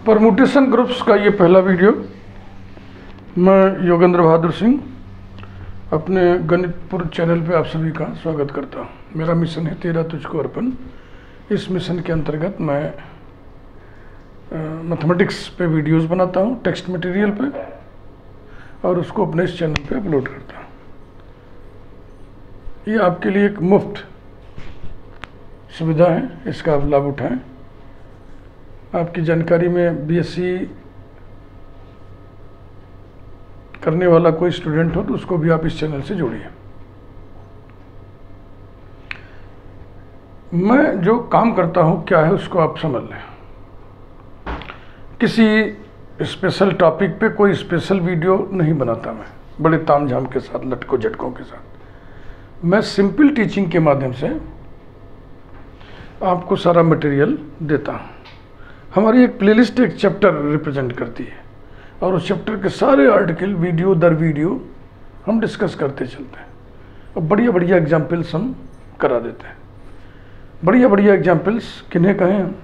Permutation groups का ये पहला वीडियो। मैं योगेंद्र बहादुर सिंह अपने गणितपुर चैनल पे आप सभी का स्वागत करता हूँ। मेरा मिशन है तेरा तुझको अर्पण। इस मिशन के अंतर्गत मैं मैथमेटिक्स पे वीडियोस बनाता हूँ टेक्स्ट मटेरियल पे, और उसको अपने इस चैनल पे अपलोड करता हूँ। ये आपके लिए एक मुफ्त सुविधा है, इसका आप लाभ उठाएं। आपकी जानकारी में बीएससी करने वाला कोई स्टूडेंट हो तो उसको भी आप इस चैनल से जोड़िए। मैं जो काम करता हूँ क्या है उसको आप समझ लें। किसी स्पेशल टॉपिक पे कोई स्पेशल वीडियो नहीं बनाता मैं, बड़े तामझाम के साथ, लटकों झटकों के साथ। मैं सिंपल टीचिंग के माध्यम से आपको सारा मटेरियल देता हूँ। हमारी एक प्लेलिस्ट एक चैप्टर रिप्रेजेंट करती है, और उस चैप्टर के सारे आर्टिकल वीडियो दर वीडियो हम डिस्कस करते चलते हैं, और बढ़िया बढ़िया एग्जाम्पल्स हम करा देते हैं। बढ़िया बढ़िया एग्जाम्पल्स किन्हें कहें हम,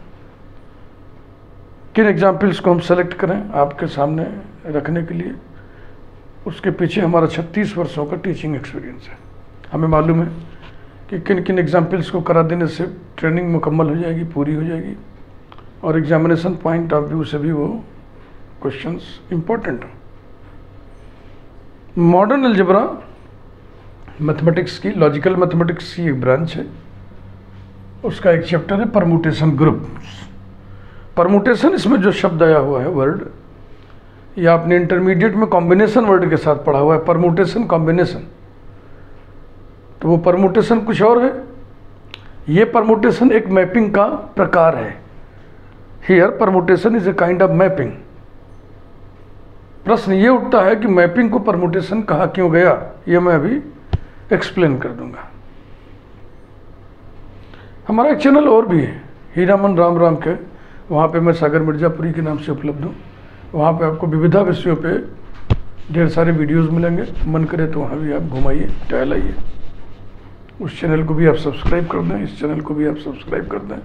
किन एग्जाम्पल्स को हम सेलेक्ट करें आपके सामने रखने के लिए, उसके पीछे हमारा 36 वर्षों का टीचिंग एक्सपीरियंस है। हमें मालूम है कि किन किन एग्जाम्पल्स को करा देने से ट्रेनिंग मुकम्मल हो जाएगी, पूरी हो जाएगी, और एग्जामिनेशन पॉइंट ऑफ व्यू से भी वो क्वेश्चंस इंपॉर्टेंट हैं। मॉडर्न अलजेब्रा मैथमेटिक्स की, लॉजिकल मैथमेटिक्स की एक ब्रांच है। उसका एक चैप्टर है परमुटेशन ग्रुप्स। परमुटेशन, इसमें जो शब्द आया हुआ है वर्ड, ये आपने इंटरमीडिएट में कॉम्बिनेशन वर्ड के साथ पढ़ा हुआ है, परमुटेशन कॉम्बिनेशन। तो वो परमुटेशन कुछ और है, ये परमुटेशन एक मैपिंग का प्रकार है। Here permutation is a kind of mapping. प्रश्न ये उठता है कि मैपिंग को परमुटेशन कहा क्यों गया, ये मैं अभी एक्सप्लेन कर दूंगा। हमारा एक चैनल और भी है, हीरामन राम के, वहाँ पे मैं सागर मिर्जापुरी के नाम से उपलब्ध हूँ। वहाँ पे आपको विविधा विषयों पे ढेर सारे वीडियोस मिलेंगे। मन करे तो वहाँ भी आप घुमाइए, टहल आइए। उस चैनल को भी आप सब्सक्राइब कर दें, इस चैनल को भी आप सब्सक्राइब कर दें।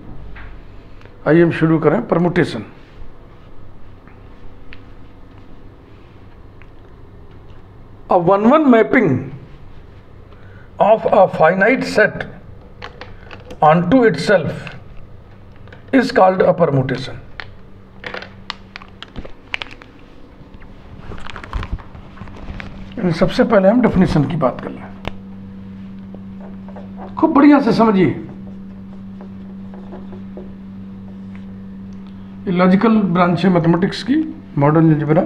आइए हम शुरू करें permutation. A 1-1 mapping of a finite set onto itself is called a permutation. सबसे पहले हम डेफिनेशन की बात कर लें, खूब बढ़िया से समझिए। लॉजिकल ब्रांच है मैथमेटिक्स की, मॉडर्न अलजेब्रा।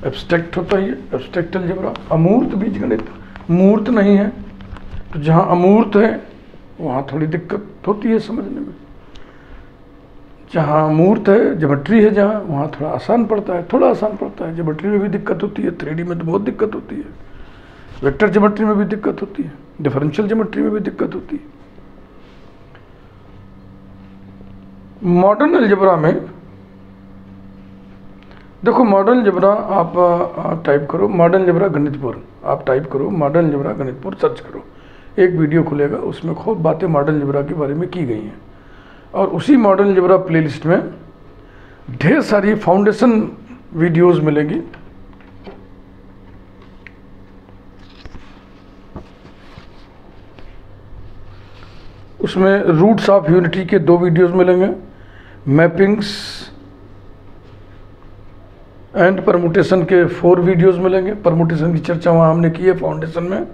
एब्स्ट्रैक्ट होता ही है, एब्स्ट्रैक्ट अलजेब्रा। अमूर्त बीजगणित, मूर्त नहीं है, तो जहाँ अमूर्त है वहाँ थोड़ी दिक्कत होती है समझने में। जहाँ मूर्त है, ज्योमेट्री है जहाँ, वहाँ थोड़ा आसान पड़ता है, थोड़ा आसान पड़ता है। ज्योमेट्री में भी दिक्कत होती है, 3D में तो बहुत दिक्कत होती है, वेक्टर ज्योमेट्री में भी दिक्कत होती है, डिफरेंशियल ज्योमेट्री में भी दिक्कत होती है। मॉडर्न अलजेब्रा में देखो, मॉडर्न अलजेब्रा आप टाइप करो, मॉडर्न अलजेब्रा गणितपुर, आप टाइप करो मॉडर्न अलजेब्रा गणितपुर, सर्च करो, एक वीडियो खुलेगा, उसमें खूब बातें मॉडर्न अलजेब्रा के बारे में की गई हैं। और उसी मॉडर्न अलजेब्रा प्लेलिस्ट में ढेर सारी फाउंडेशन वीडियोस मिलेंगी। उसमें रूट्स ऑफ यूनिटी के 2 वीडियोस मिलेंगे, मैपिंग्स एंड परमुटेशन के 4 वीडियोस मिलेंगे। परमुटेशन की चर्चा वहाँ हमने की है फाउंडेशन में।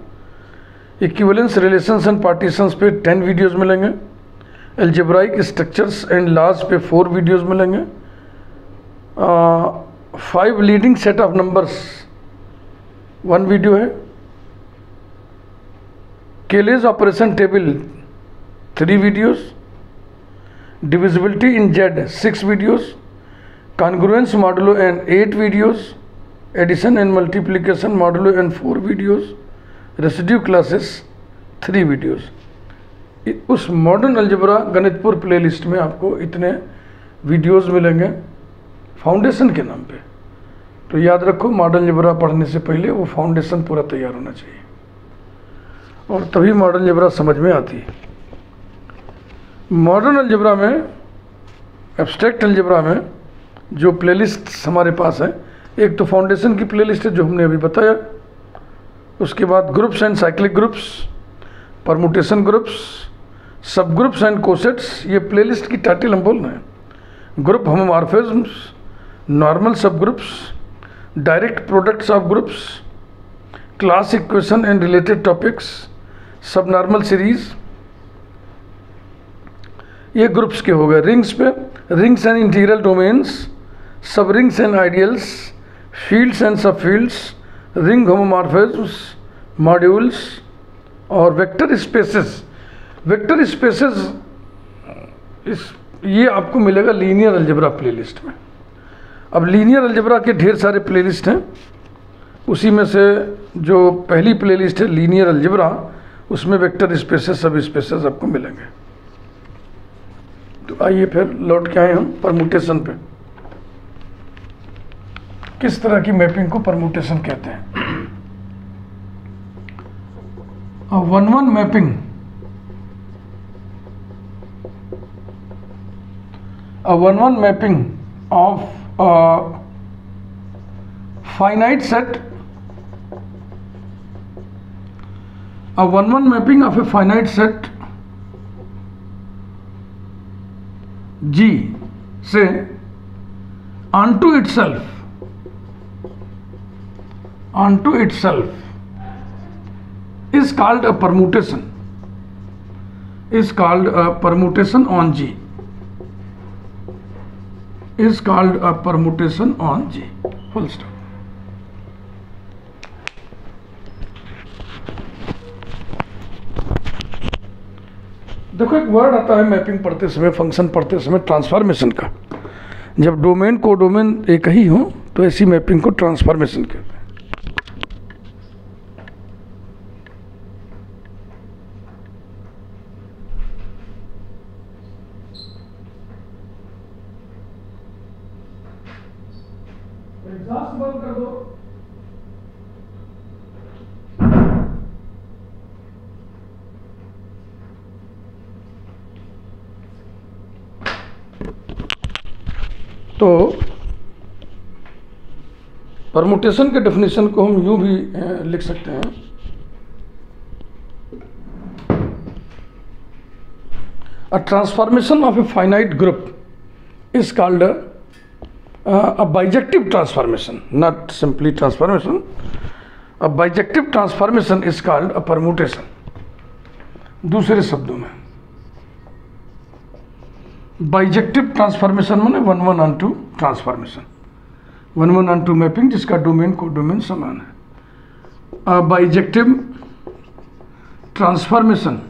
इक्विवेलेंस, रिलेशंस एंड पार्टीशंस पे 10 वीडियोस मिलेंगे। अलजेब्राइक स्ट्रक्चर्स एंड लॉज पे 4 वीडियोस मिलेंगे। 5 leading set of numbers 1 video है। Cayley's operation table 3 videos. Divisibility in Z 6 videos. Congruence modulo n 8 videos. Addition and multiplication modulo n 4 videos. Residue classes 3 videos. उस modern algebra Ganitpur playlist में आपको इतने videos मिलेंगे foundation के नाम पे। तो याद रखो, मॉडर्न अलजेब्रा पढ़ने से पहले वो फाउंडेशन पूरा तैयार होना चाहिए, और तभी मॉडर्न अलजेब्रा समझ में आती है। मॉडर्न अलजेब्रा में, एब्स्ट्रैक्ट अलजेब्रा में जो प्लेलिस्ट हमारे पास है, एक तो फाउंडेशन की प्लेलिस्ट है जो हमने अभी बताया, उसके बाद groups and cyclic groups, permutation groups, सब ग्रुप्स एंड कोसेट्स। ये प्लेलिस्ट की टाइटल हम बोल रहे हैं। ग्रुप होमोमॉर्फिज्म्स, नॉर्मल सब groups, direct products of groups, class equation and related topics, सब नॉर्मल सीरीज, ये ग्रुप्स के हो गए। रिंग्स पे रिंग्स एंड इंटीग्रल डोमेन्स, सब rings and ideals, fields and सब फील्ड्स, रिंग होमोमॉर्फिज्म्स, मॉड्यूल्स और वेक्टर स्पेसेस। वेक्टर स्पेसेस ये आपको मिलेगा लीनियर अलजेब्रा प्लेलिस्ट में। अब लीनियर अलजेब्रा के ढेर सारे प्लेलिस्ट हैं, उसी में से जो पहली प्लेलिस्ट है लीनियर अलजेब्रा, उसमें वेक्टर स्पेसेस सब स्पेसेस आपको मिलेंगे। तो आइए फिर लौट के आए हम परमुटेशन पे। किस तरह की मैपिंग को परमुटेशन कहते हैं? One one mapping, one one mapping of finite set, a one-one mapping of a finite set G say onto itself is called a permutation, is called a permutation on G, is called a permutation on G, full stop. देखो एक word आता है mapping पढ़ते समय, function पढ़ते समय, transformation का। जब डोमेन को डोमेन एक ही हो तो ऐसी मैपिंग को ट्रांसफॉर्मेशन कहते हैं। एग्जॉस्ट बंद कर दो। तो परमुटेशन के डेफिनेशन को हम यूं भी लिख सकते हैं, a transformation of a finite group is called a bijective transformation, not simply transformation. A bijective transformation is called a permutation. दूसरे शब्दों में बाइजेक्टिव ट्रांसफॉर्मेशन माने one one onto transformation, one one onto mapping जिसका domain codomain समान है। Bijective transformation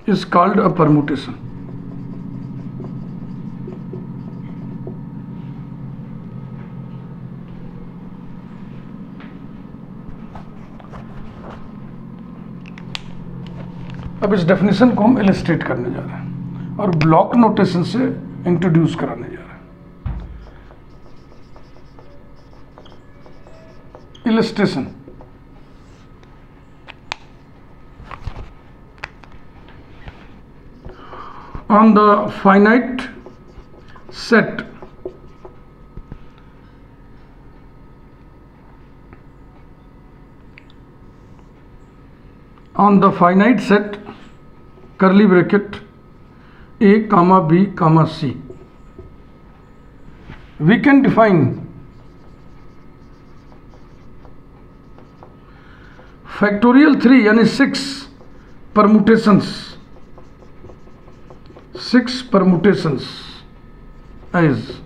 is called a permutation. अब इस definition को हम इलस्ट्रेट करने जा रहे हैं और ब्लॉक नोटेशन से इंट्रोड्यूस कराने जा रहे हैं। Illustration, on the finite set curly bracket A comma B comma C, we can define factorial 3 यानी 6 permutations as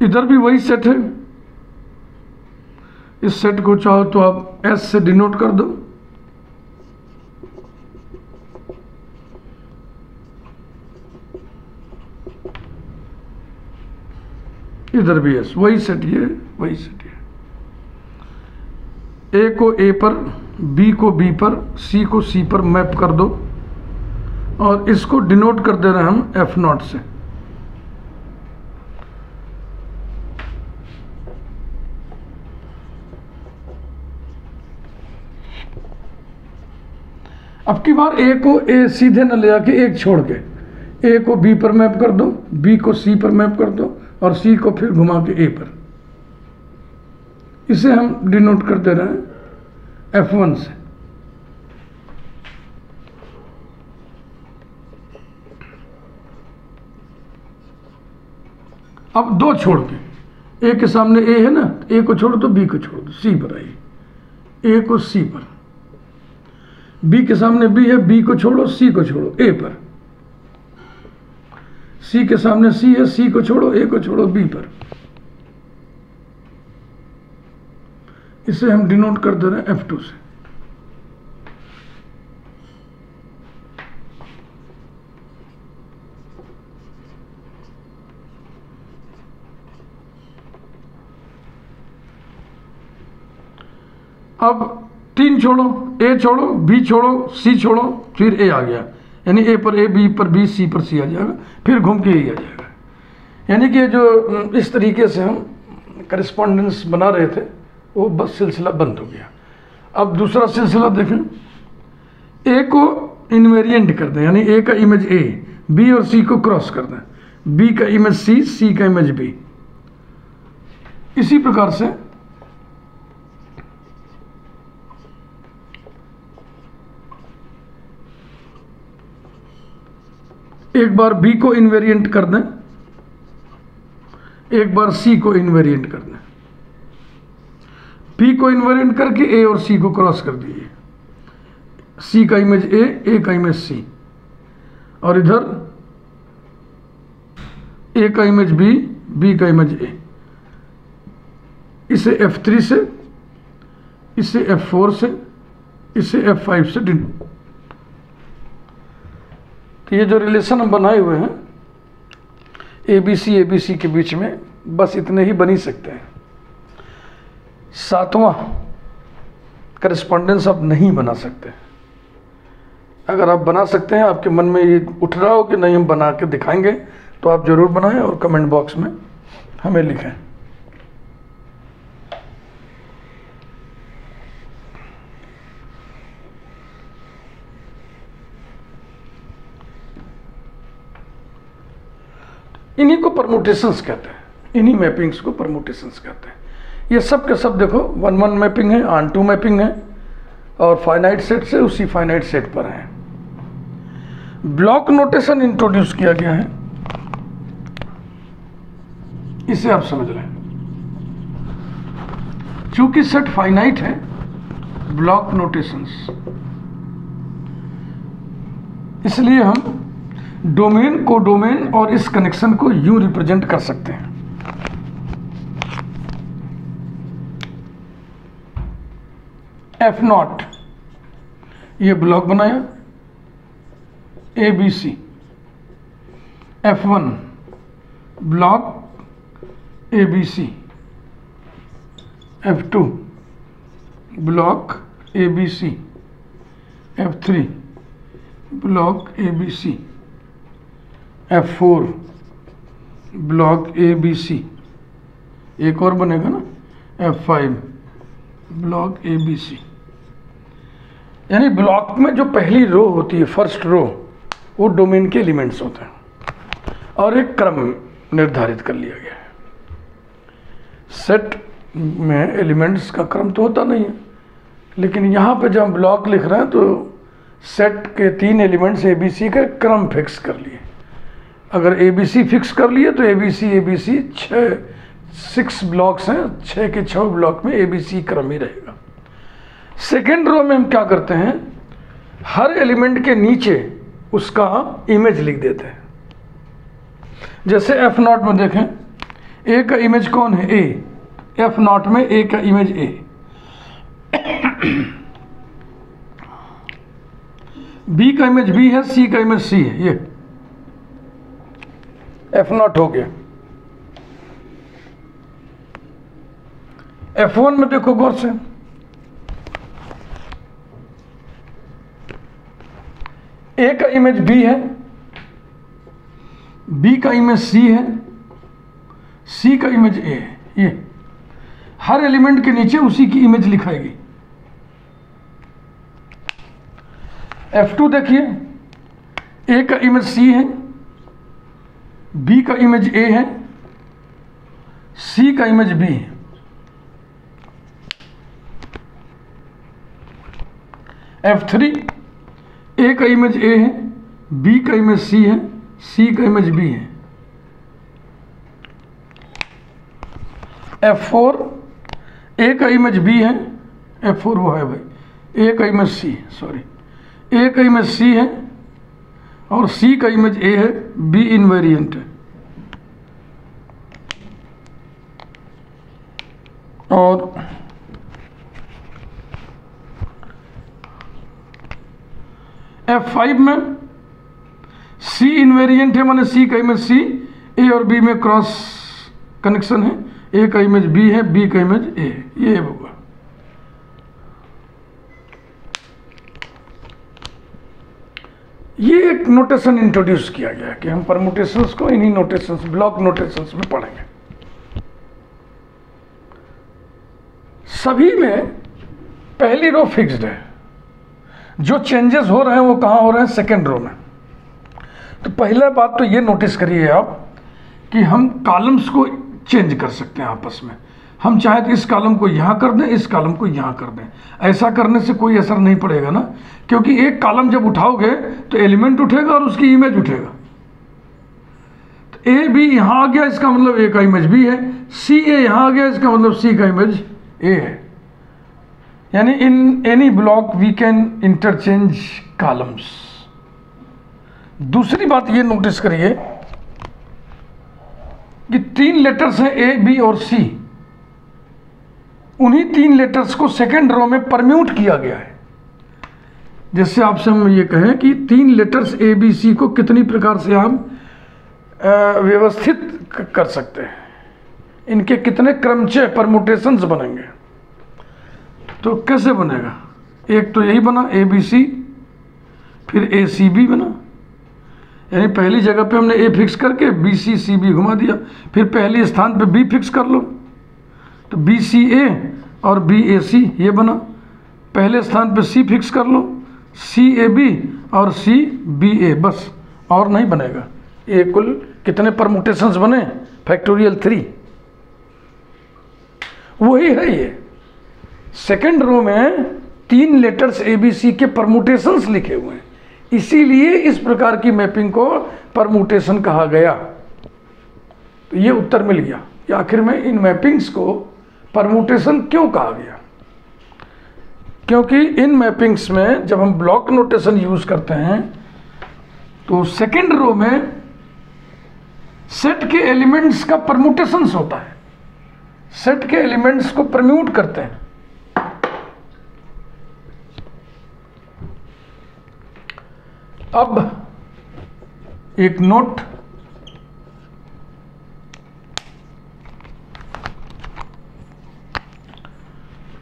इधर भी वही सेट है। इस सेट को चाहो तो आप S से डिनोट कर दो, इधर भी एस, वही सेट ये, वही सेट ये। ए को ए पर, बी को बी पर, सी को सी पर मैप कर दो और इसको डिनोट कर दे रहे हैं हम एफ नॉट से। अब की बार ए को ए सीधे न ले आके एक छोड़ के ए को बी पर मैप कर दो, बी को सी पर मैप कर दो और सी को फिर घुमा के ए पर। इसे हम डिनोट कर दे रहे हैं F1 से। अब दो छोड़ के, ए के सामने ए है ना, ए को छोड़ो तो बी को छोड़ दो, सी पर आइए, ए को सी पर, बी के सामने बी है, बी को छोड़ो, सी को छोड़ो, ए पर, सी के सामने सी है, सी को छोड़ो, ए को छोड़ो, बी पर। इसे हम डिनोट कर दे रहे हैं F2 से। अब 3 छोड़ो, ए छोड़ो, बी छोड़ो, सी छोड़ो, फिर ए आ गया, यानी ए पर ए, बी पर बी, सी पर सी आ जाएगा, फिर घूम के ए आ जाएगा। यानी कि जो इस तरीके से हम करस्पॉन्डेंस बना रहे थे वो बस सिलसिला बंद हो गया। अब दूसरा सिलसिला देखें, ए को इनवेरिएंट कर दें, यानी ए का इमेज ए, बी और सी को क्रॉस कर दें, बी का इमेज सी, सी का इमेज बी। इसी प्रकार से एक बार बी को इनवेरिएंट कर दें, एक बार सी को इनवेरिएंट कर दें। पी को इनवेरिएंट करके ए और सी को क्रॉस कर दीजिए, सी का इमेज ए का इमेज सी, और इधर ए का इमेज बी का इमेज ए। इसे F3 से, इसे F4 से, इसे F5 से डिनोट। तो ये जो रिलेशन हम बनाए हुए हैं ABC के बीच में, बस इतने ही बन ही सकते हैं। 7वां करस्पॉन्डेंस आप नहीं बना सकते। अगर आप बना सकते हैं, आपके मन में ये उठ रहा हो कि नहीं हम बना के दिखाएंगे, तो आप ज़रूर बनाएं और कमेंट बॉक्स में हमें लिखें। इन्हीं को परमुटेशंस कहते हैं, इन्हीं मैपिंग्स को परमुटेशंस कहते हैं। ये सब के सब देखो 1-1 मैपिंग है, ऑन-टू मैपिंग है, और फाइनाइट सेट से उसी फाइनाइट सेट पर है। ब्लॉक नोटेशन इंट्रोड्यूस किया गया है, इसे आप समझ लें। चूंकि सेट फाइनाइट है, ब्लॉक नोटेशंस, इसलिए हम डोमेन को डोमेन और इस कनेक्शन को यूं रिप्रेजेंट कर सकते हैं। F0 ये ब्लॉक बनाया ABC, F1 block ABC, F2 block ABC, F3 block ABC, F4 block ABC, एक और बनेगा ना F5 ब्लॉक ABC। यानी ब्लॉक में जो पहली रो होती है, फर्स्ट रो, वो डोमेन के एलिमेंट्स होते हैं और एक क्रम निर्धारित कर लिया गया है। सेट में एलिमेंट्स का क्रम तो होता नहीं है, लेकिन यहाँ पे जब हम ब्लॉक लिख रहे हैं तो सेट के 3 एलिमेंट्स ABC का क्रम फिक्स कर लिए। अगर ABC फिक्स कर लिए तो ABC 6 ब्लॉक्स हैं, 6 के 6 ब्लॉक में ABC क्रम ही रहेगा। सेकेंड रो में हम क्या करते हैं, हर एलिमेंट के नीचे उसका इमेज लिख देते हैं। जैसे F0 में देखें, A का इमेज कौन है, A, F0 में A का इमेज A, B का इमेज B है, C का इमेज C है, ये F0 हो गया। F1 में देखो गौर से, ए का इमेज बी है, बी का इमेज सी है, सी का इमेज ए है। ये हर एलिमेंट के नीचे उसी की इमेज लिखाएगी। F2 देखिए, ए का इमेज सी है, बी का इमेज ए है, सी का इमेज बी है। F3 ए का इमेज ए है, बी का इमेज सी है, सी का इमेज बी है। F4 ए का इमेज बी है, F4 वो है भाई, ए का इमेज सी, सॉरी, ए का इमेज सी है और सी का इमेज ए है, बी इनवेरिएंट है। और F5 में सी इनवेरिएंट है, माने सी का इमेज सी, ए और बी में क्रॉस कनेक्शन है, ए का इमेज बी है, बी का इमेज ए है। ये होगा। ये एक नोटेशन इंट्रोड्यूस किया गया कि हम परमुटेशंस को इन्हीं नोटेशंस, ब्लॉक नोटेशंस में पढ़ेंगे। सभी में पहली रो फिक्स्ड है, जो चेंजेस हो रहे हैं वो कहाँ हो रहे हैं, सेकेंड रो में। तो पहला बात तो ये नोटिस करिए आप कि हम कॉलम्स को चेंज कर सकते हैं आपस में। हम चाहे तो इस कॉलम को यहाँ कर दें, इस कॉलम को यहाँ कर दें। ऐसा करने से कोई असर नहीं पड़ेगा ना, क्योंकि एक कॉलम जब उठाओगे तो एलिमेंट उठेगा और उसकी इमेज उठेगा। तो ए बी यहाँ आ गया, इसका मतलब ए का इमेज बी है, सी ए यहाँ आ गया, इसका मतलब सी का इमेज ए है। यानी in any block we can interchange columns. दूसरी बात ये नोटिस करिए कि 3 लेटर्स हैं ए बी और सी, उन्हीं 3 लेटर्स को सेकेंड रो में परम्यूट किया गया है। जैसे आपसे हम ये कहें कि 3 लेटर्स ए बी सी को कितनी प्रकार से हम व्यवस्थित कर सकते हैं, इनके कितने क्रमचय परमुटेशंस बनेंगे। तो कैसे बनेगा, एक तो यही बना ए बी सी, फिर ए सी बी बना, यानी पहली जगह पे हमने ए फिक्स करके बी सी सी बी घुमा दिया, फिर पहले स्थान पे बी फिक्स कर लो तो बी सी ए और बी ए सी ये बना, पहले स्थान पे सी फिक्स कर लो, सी ए बी और सी बी ए, बस और नहीं बनेगा। ये कुल कितने परमुटेशंस बने, फैक्टोरियल 3। वही है ये, सेकेंड रो में 3 लेटर्स ए बी सी के परमुटेशंस लिखे हुए हैं, इसीलिए इस प्रकार की मैपिंग को परमुटेशन कहा गया। तो ये उत्तर मिल गया कि आखिर में इन मैपिंग्स को परमुटेशन क्यों कहा गया। क्योंकि इन मैपिंग्स में जब हम ब्लॉक नोटेशन यूज करते हैं तो सेकेंड रो में सेट के एलिमेंट्स का परमुटेशंस होता है, सेट के एलिमेंट्स को परम्यूट करते हैं। अब एक note,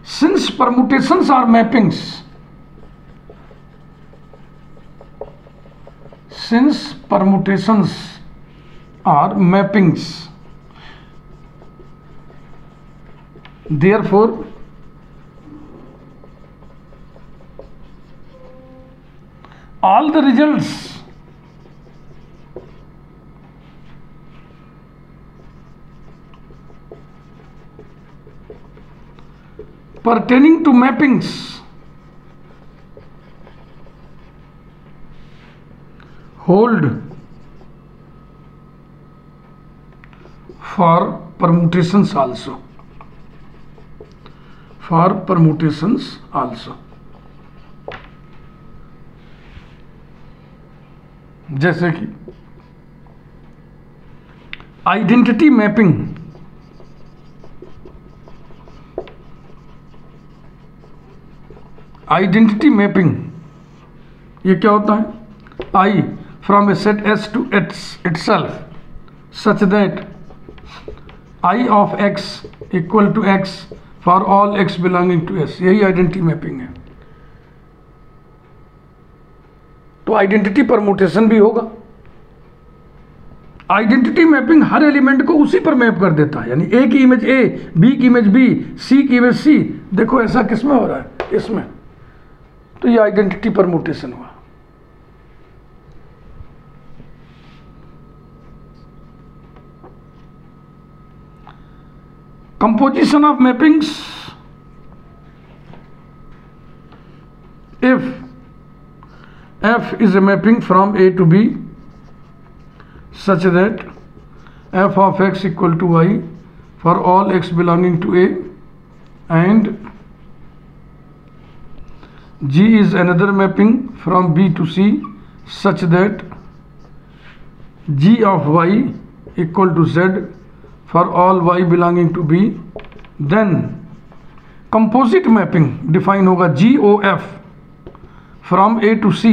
since permutations are mappings, since permutations are mappings, therefore all the results pertaining to mappings hold for permutations also, for permutations also। जैसे कि आइडेंटिटी मैपिंग, आइडेंटिटी मैपिंग ये क्या होता है, I from a set S to itself such that I of X equal to X for all X belonging to S, यही identity mapping है। तो identity permutation भी होगा। आइडेंटिटी मैपिंग हर element को उसी पर मैप कर देता है, यानी ए की इमेज ए, बी की इमेज बी, सी की इमेज सी। देखो ऐसा किसमें हो रहा है, इसमें। तो ये आइडेंटिटी परमुटेशन हुआ। Composition of mappings, if f is a mapping from a to b such that f of x equal to y for all x belonging to a, and g is another mapping from b to c such that g of y equal to z for all y belonging to b, then composite mapping define होगा GOF from A to C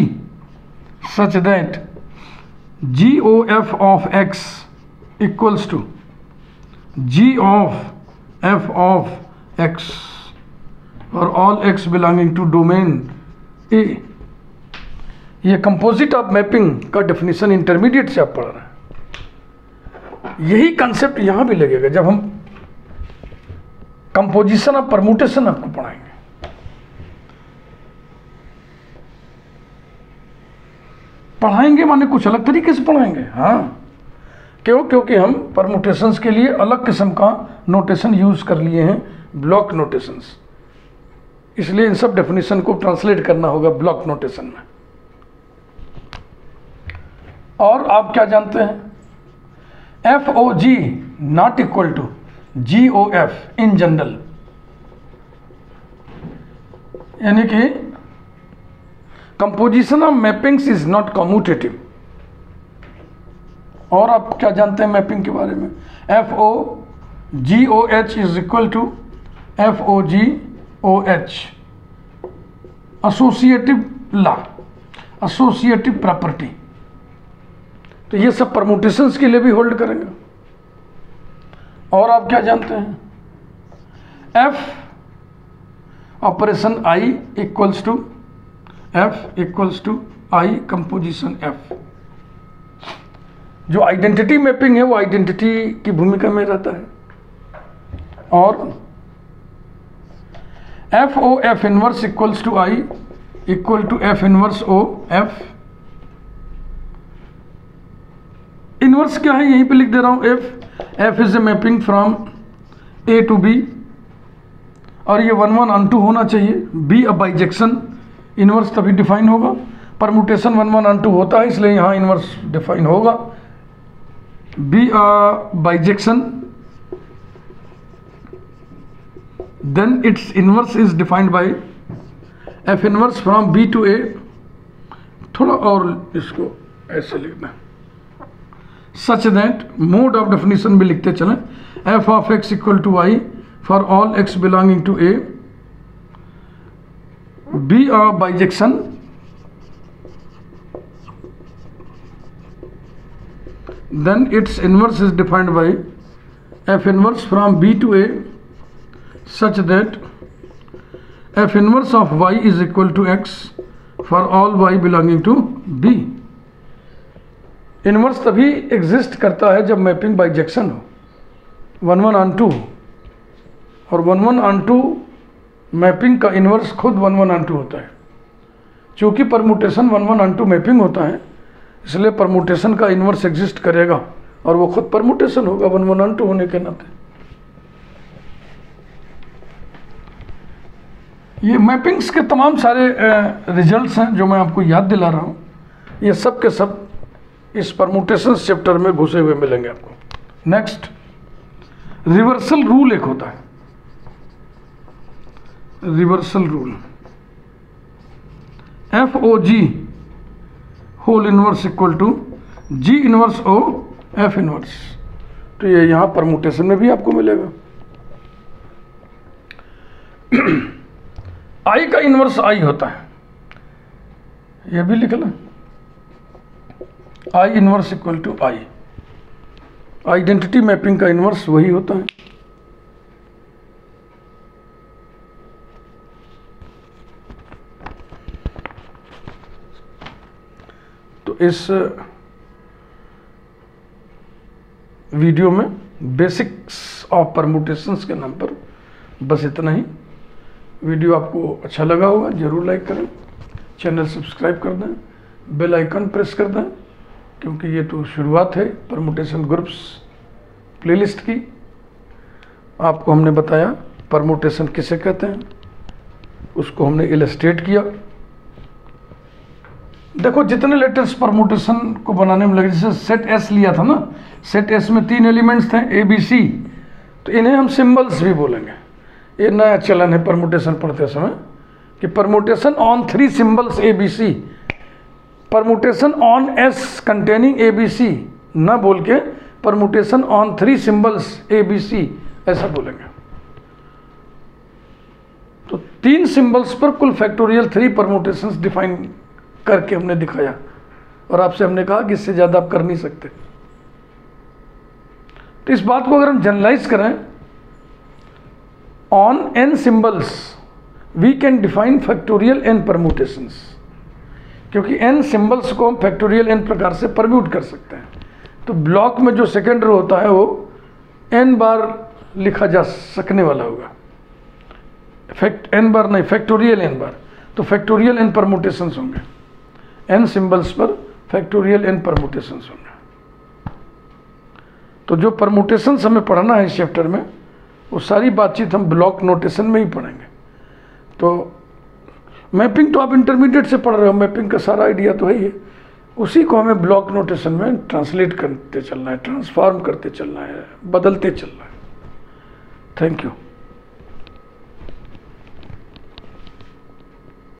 such that GOF of x equals to G of f of x for all x belonging to domain A। ये composite of mapping का definition intermediate से आप पढ़ रहे हैं। यही concept यहां भी लगेगा जब हम कंपोजिशन ऑफ परमुटेशन आपको पढ़ाएंगे। पढ़ाएंगे माने कुछ अलग तरीके से पढ़ाएंगे। हाँ, क्यों? क्योंकि हम परमुटेशंस के लिए अलग किस्म का नोटेशन यूज कर लिए हैं, ब्लॉक नोटेशंस। इसलिए इन सब डेफिनेशन को ट्रांसलेट करना होगा ब्लॉक नोटेशन में। और आप क्या जानते हैं, FOG not equal to GOF in general, यानी कि composition of mappings is not commutative. और आप क्या जानते हैं मैपिंग के बारे में, FOGOH is equal to FOGOH, associative law, associative property. तो ये सब परमुटेशंस के लिए भी होल्ड करेंगे। और आप क्या जानते हैं, F operation I equals to F equals to I composition F। जो आइडेंटिटी मैपिंग है वो आइडेंटिटी की भूमिका में रहता है। और FOF inverse equals to I equal to F inverse O F। Inverse क्या है, यहीं पे लिख दे रहा हूं, F is a mapping from A to B, और ये 1 1 on 2 होना चाहिए। B अ बाइजेक्शन, इनवर्स तभी डिफाइन होगा। परमुटेशन 1 1 on 2 होता है, इसलिए यहाँ इनवर्स डिफाइन होगा। B a bijection, then its inverse is defined by F inverse from B to A। थोड़ा और इसको ऐसे लिखना, such that mode of definition भी लिखते चलें, F ऑफ x equal to y for all x belonging to A, B a bijection, then its inverse is defined by F inverse from B to A such that F inverse of y is equal to x for all y belonging to B। Inverse तभी exist करता है जब mapping bijection हो, 1 1 on 2, और 1 1 on 2 mapping का inverse खुद 1 1 on 2 होता है। चूंकि परमुटेशन 1 1 on 2 मैपिंग होता है, इसलिए परमुटेशन का इनवर्स एग्जिस्ट करेगा और वो खुद परमुटेशन होगा 1 1 on 2 होने के नाते। ये मैपिंग्स के तमाम सारे रिजल्ट्स हैं जो मैं आपको याद दिला रहा हूँ, ये सब के सब इस परमुटेशंस चैप्टर में घुसे हुए मिलेंगे आपको। नेक्स्ट, रिवर्सल रूल एक होता है, reversal rule, FOG whole inverse equal to G inverse O F inverse. तो ये यहाँ परमुटेशन में भी आपको मिलेगा। I का इनवर्स I होता है, ये भी लिख लें, I inverse equal to I। Identity mapping का इनवर्स वही होता है। तो इस वीडियो में बेसिक्स ऑफ परम्यूटेशंस के नाम पर बस इतना ही। वीडियो आपको अच्छा लगा होगा, ज़रूर लाइक करें, चैनल सब्सक्राइब कर दें, बेल आइकन प्रेस कर दें, क्योंकि ये तो शुरुआत है परम्यूटेशन ग्रुप्स प्लेलिस्ट की। आपको हमने बताया परम्यूटेशन किसे कहते हैं, उसको हमने इलस्ट्रेट किया। देखो जितने लेटर्स परम्यूटेशन को बनाने में लगे, जैसे सेट एस लिया था ना, सेट एस में 3 एलिमेंट्स थे ए बी सी, तो इन्हें हम सिंबल्स भी बोलेंगे। ये नया चलन है परम्यूटेशन पढ़ते समय कि permutation on 3 symbols a b c, permutation on S containing a b c न बोल के permutation on 3 symbols a b c ऐसा बोलेंगे। तो 3 सिंबल्स पर कुल फैक्टोरियल 3 परम्यूटेशंस डिफाइन करके हमने दिखाया, और आपसे हमने कहा कि इससे ज़्यादा आप कर नहीं सकते। तो इस बात को अगर हम जनरलाइज करें, on n symbols we can define factorial n permutations, क्योंकि n सिंबल्स को हम फैक्टोरियल n प्रकार से परम्यूट कर सकते हैं। तो ब्लॉक में जो सेकेंड रो होता है वो n बार लिखा जा सकने वाला होगा, n बार नहीं, फैक्टोरियल n बार। तो फैक्टोरियल n परम्यूटेशंस होंगे, n सिंबल्स पर फैक्टोरियल n परम्यूटेशंस होंगे। तो जो परम्यूटेशंस हमें पढ़ना है इस चैप्टर में, वो सारी बातचीत हम ब्लॉक नोटेशन में ही पढ़ेंगे। तो मैपिंग तो आप इंटरमीडिएट से पढ़ रहे हो, मैपिंग का सारा आइडिया तो है ही है, उसी को हमें ब्लॉक नोटेशन में ट्रांसलेट करते चलना है, ट्रांसफॉर्म करते चलना है, बदलते चलना है। Thank you.